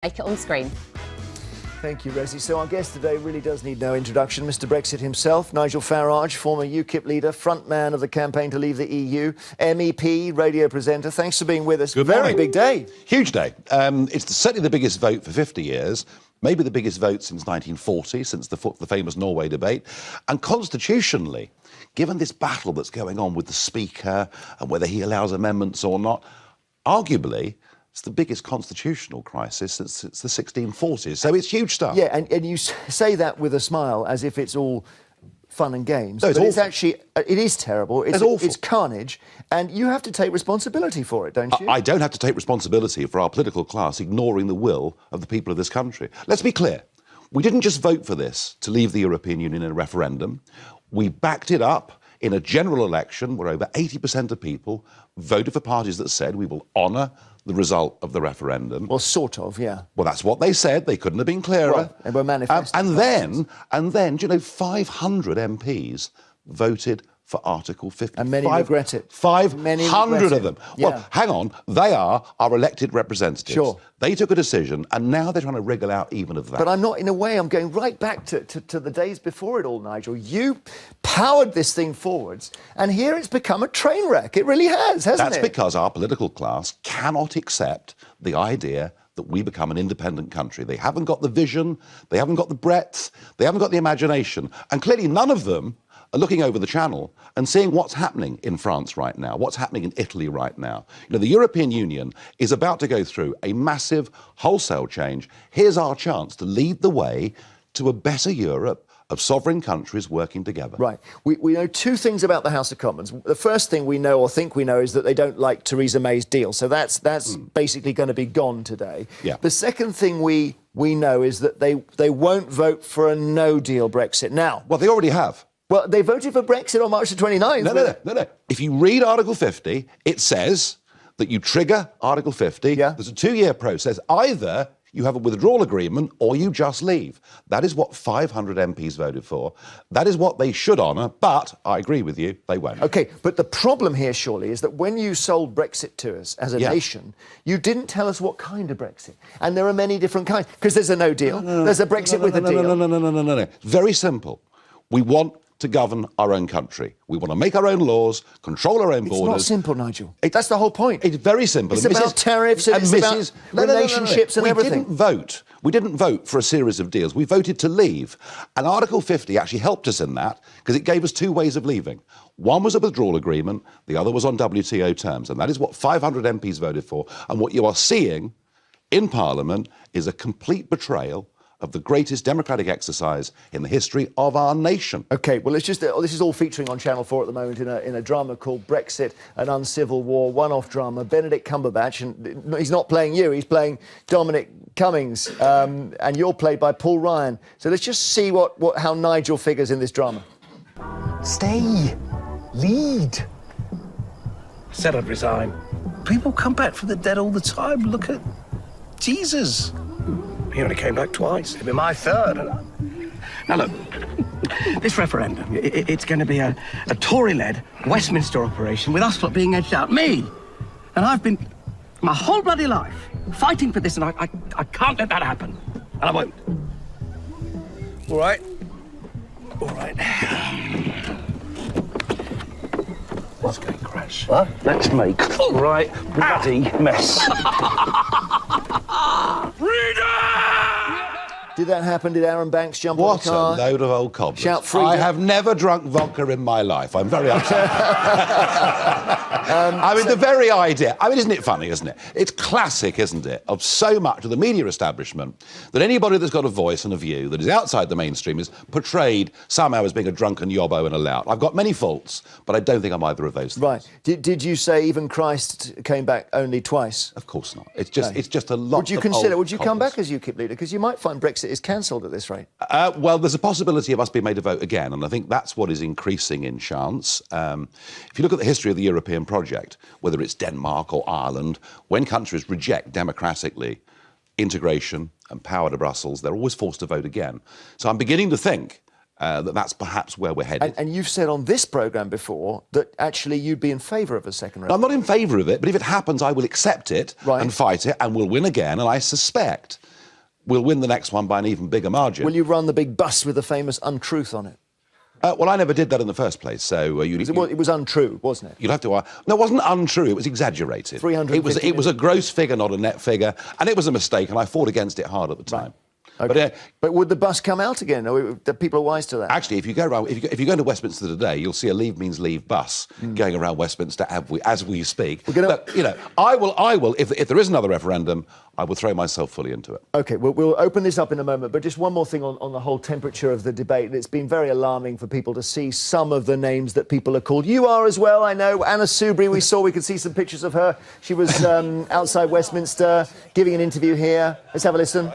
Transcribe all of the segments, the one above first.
Make it on screen. Thank you, Rosie. So our guest today really does need no introduction. Mr Brexit himself, Nigel Farage, former UKIP leader, front man of the campaign to leave the EU, MEP, radio presenter. Thanks for being with us. Good Very morning. big day. Huge day. It's certainly the biggest vote for 50 years, maybe the biggest vote since 1940, since the famous Norway debate. And constitutionally, given this battle that's going on with the Speaker and whether he allows amendments or not, arguably, it's the biggest constitutional crisis since the 1640s. So it's huge stuff. Yeah, and you say that with a smile as if it's all fun and games. No, it's but it's awful. actually, it is terrible. It's awful. It's carnage. And you have to take responsibility for it, don't you? I don't have to take responsibility for our political class ignoring the will of the people of this country. Let's be clear. We didn't just vote for this to leave the European Union in a referendum. We backed it up in a general election where over 80% of people voted for parties that said we will honour the result of the referendum. Well, sort of, yeah. Well, that's what they said. They couldn't have been clearer. Well, they were manifesting. And then, do you know, 500 MPs voted for Article 50. And many regret it. 500 of them. Yeah. Well, hang on. They are our elected representatives. Sure. They took a decision, and now they're trying to wriggle out even of that. But I'm not, in a way, I'm going right back to the days before it all, Nigel. You powered this thing forwards, and here it's become a train wreck. It really has, hasn't it? That's because our political class cannot accept the idea that we become an independent country. They haven't got the vision, they haven't got the breadth, they haven't got the imagination. And clearly none of them are looking over the channel and seeing what's happening in France right now, what's happening in Italy right now. You know, the European Union is about to go through a massive wholesale change. Here's our chance to lead the way to a better Europe of sovereign countries working together. Right. We know two things about the House of Commons. The first thing we know, or think we know, is that they don't like Theresa May's deal. So that's basically going to be gone today. Yeah. The second thing we know is that they won't vote for a no-deal Brexit. Now... Well, they already have. Well, they voted for Brexit on March the 29th. No. If you read Article 50, it says that you trigger Article 50. Yeah. There's a 2-year process. Either you have a withdrawal agreement or you just leave. That is what 500 MPs voted for. That is what they should honour, but I agree with you, they won't. OK, but the problem here, surely, is that when you sold Brexit to us as a nation, you didn't tell us what kind of Brexit. And there are many different kinds, because there's a no deal, there's a Brexit with a deal. No. Very simple. We want to govern our own country. We want to make our own laws, control our own borders. It's not simple, Nigel. That's the whole point. It's very simple. It's about tariffs and it's about relationships and everything. We didn't vote for a series of deals. We voted to leave. And Article 50 actually helped us in that because it gave us 2 ways of leaving. One was a withdrawal agreement, the other was on WTO terms. And that is what 500 MPs voted for. And what you are seeing in Parliament is a complete betrayal of the greatest democratic exercise in the history of our nation. OK, well, it's just this is all featuring on Channel 4 at the moment in a drama called Brexit, an Uncivil War, one-off drama. Benedict Cumberbatch, and he's not playing you, he's playing Dominic Cummings, and you're played by Paul Ryan. So let's just see how Nigel figures in this drama. Stay. Lead. Said I'd resign. People come back from the dead all the time. Look at Jesus. He only came back twice. It'll be my third. Now, look, this referendum, it's going to be a Tory-led Westminster operation with us lot being edged out. Me! And I've been my whole bloody life fighting for this, and I can't let that happen. And I won't. All right? All right. Let's go and crash. What? Let's make the right bloody mess. Did that happen? Did Aaron Banks jump on the car? What a load of old cobblers. Shout freedom. I have never drunk vodka in my life. I'm very upset. I mean, the very idea... I mean, isn't it funny, isn't it? It's classic, isn't it, of so much of the media establishment that anybody that's got a voice and a view that is outside the mainstream is portrayed somehow as being a drunken yobbo and a lout. I've got many faults, but I don't think I'm either of those things. Right. Did you say even Christ came back only twice? Of course not. It's just a lot Would you of consider... old Would you come cobblers. back as UKIP leader? Because you might find Brexit is cancelled at this rate. Well, there's a possibility of us being made to vote again, and I think that's what is increasing in chance. If you look at the history of the European project, whether it's Denmark or Ireland, when countries reject democratically integration and power to Brussels, they're always forced to vote again. So I'm beginning to think that's perhaps where we're headed. And you've said on this programme before that actually you'd be in favour of a second referendum. I'm not in favour of it, but if it happens, I will accept it and fight it, and we'll win again, and I suspect we'll win the next one by an even bigger margin. Will you run the big bus with the famous untruth on it? Well, I never did that in the first place, so it was untrue, wasn't it? You'll have to. No, it wasn't untrue. It was exaggerated. It was a gross figure, not a net figure, and it was a mistake. And I fought against it hard at the time. Right. Okay. But would the bus come out again? Or the people are wise to that. Actually, if you go around, if you go to Westminster today, you'll see a Leave Means Leave bus going around Westminster as we speak. But, you know, I will. If there is another referendum, I will throw myself fully into it. OK, we'll open this up in a moment, but just one more thing on the whole temperature of the debate. It's been very alarming for people to see some of the names that people are called. You are as well, I know. Anna Soubry, we could see some pictures of her. She was outside Westminster giving an interview here. Let's have a listen.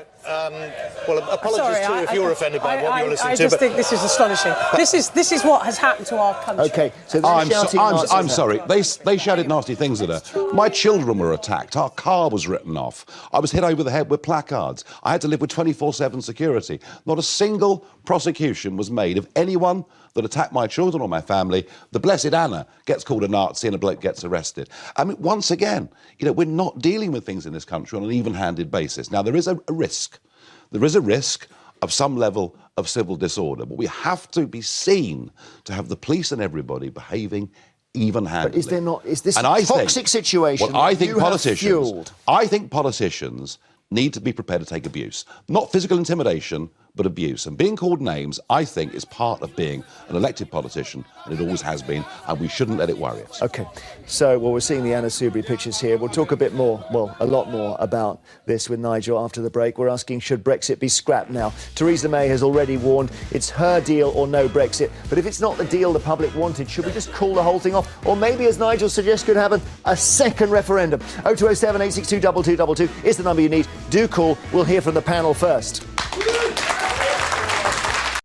Well, apologies too if you're offended by what you're listening to. I just think this is astonishing. This is what has happened to our country. OK, so I'm sorry. They shouted nasty things at her. My children were attacked. Our car was written off. I was hit over the head with placards. I had to live with 24/7 security. Not a single prosecution was made of anyone that attacked my children or my family. The blessed Anna gets called a Nazi and a bloke gets arrested. I mean, once again, you know, we're not dealing with things in this country on an even-handed basis. Now, there is a risk. There is a risk of some level of civil disorder, but we have to be seen to have the police and everybody behaving even-handedly. But is there not? Is this a toxic situation? Well, I think politicians need to be prepared to take abuse, not physical intimidation, but abuse. And being called names, I think, is part of being an elected politician, and it always has been, and we shouldn't let it worry us. OK, so, we're seeing the Anna Soubry pictures here. We'll talk a bit more, a lot more about this with Nigel after the break. We're asking, should Brexit be scrapped now? Theresa May has already warned it's her deal or no Brexit. But if it's not the deal the public wanted, should we just call the whole thing off? Or maybe, as Nigel suggests, could happen, a second referendum? 0207 862 2222 is the number you need. Do call. We'll hear from the panel first.